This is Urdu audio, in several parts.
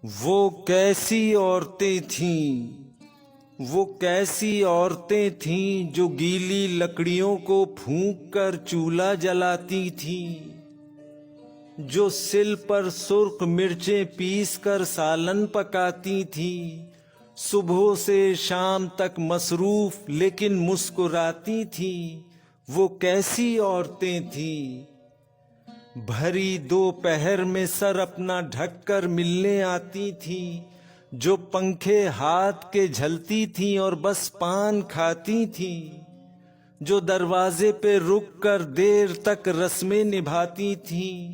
وہ کیسی عورتیں تھیں، وہ کیسی عورتیں تھیں جو گیلی لکڑیوں کو پھونک کر چولہا جلاتی تھیں، جو سل پر سرخ مرچیں پیس کر سالن پکاتی تھیں، صبح سے شام تک مصروف لیکن مسکراتی تھیں۔ وہ کیسی عورتیں تھیں، بھری دوپہر میں سر اپنا ڈھک کر ملنے آتی تھیں، جو پنکھے ہاتھ کے جھلتی تھیں اور بس پان کھاتی تھیں، جو دروازے پہ رک کر دیر تک رسمیں نبھاتی تھیں۔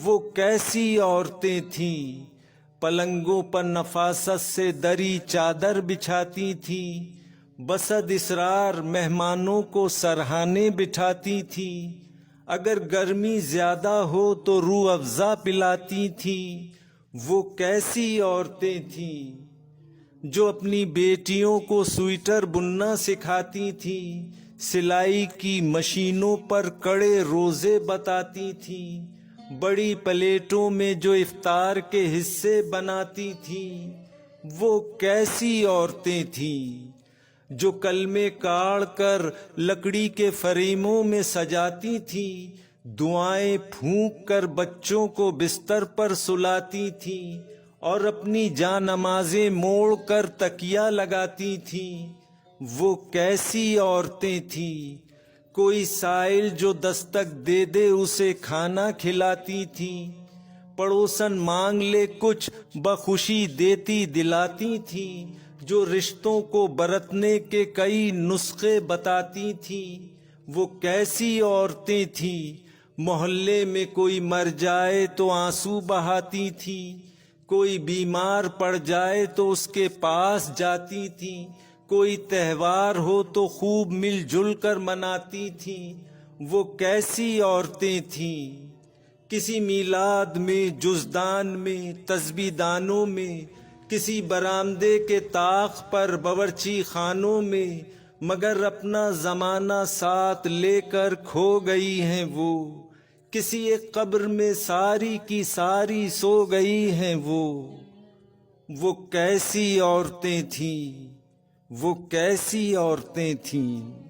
وہ کیسی عورتیں تھیں، پلنگوں پر نفاست سے دری چادر بچھاتی تھیں، بصد اصرار مہمانوں کو سرہانے بٹھاتی تھیں، اگر گرمی زیادہ ہو تو روح افزا پلاتی تھیں۔ وہ کیسی عورتیں تھیں، جو اپنی بیٹیوں کو سویٹر بننا سکھاتی تھیں، سلائی کی مشینوں پر کڑے روزے بتاتی تھیں، بڑی پلیٹوں میں جو افطار کے حصے بناتی تھیں۔ وہ کیسی عورتیں تھیں، جو کلمے کاڑ کر لکڑی کے فریموں میں سجاتی تھیں، دعائیں پھونک کر بچوں کو بستر پر سلاتی تھیں اور اپنی جاں نمازیں موڑ کر تکیہ لگاتی تھیں۔ وہ کیسی عورتیں تھیں، کوئی سائل جو دستک دے دے اسے کھانا کھلاتی تھیں، پڑوسن مانگ لے کچھ بخوشی دیتی دلاتی تھیں، جو رشتوں کو برتنے کے کئی نسخے بتاتی تھیں۔ وہ کیسی عورتیں تھیں، محلے میں کوئی مر جائے تو آنسو بہاتی تھیں، کوئی بیمار پڑ جائے تو اس کے پاس جاتی تھیں، کوئی تہوار ہو تو خوب مل جل کر مناتی تھیں۔ وہ کیسی عورتیں تھیں، کسی میلاد میں، جزدان میں، تسبیح دانوں میں، کسی برآمدے کے طاق پر، باورچی خانوں میں، مگر اپنا زمانہ ساتھ لے کر کھو گئی ہیں وہ، کسی ایک قبر میں ساری کی ساری سو گئی ہیں وہ۔ وہ کیسی عورتیں تھیں، وہ کیسی عورتیں تھیں۔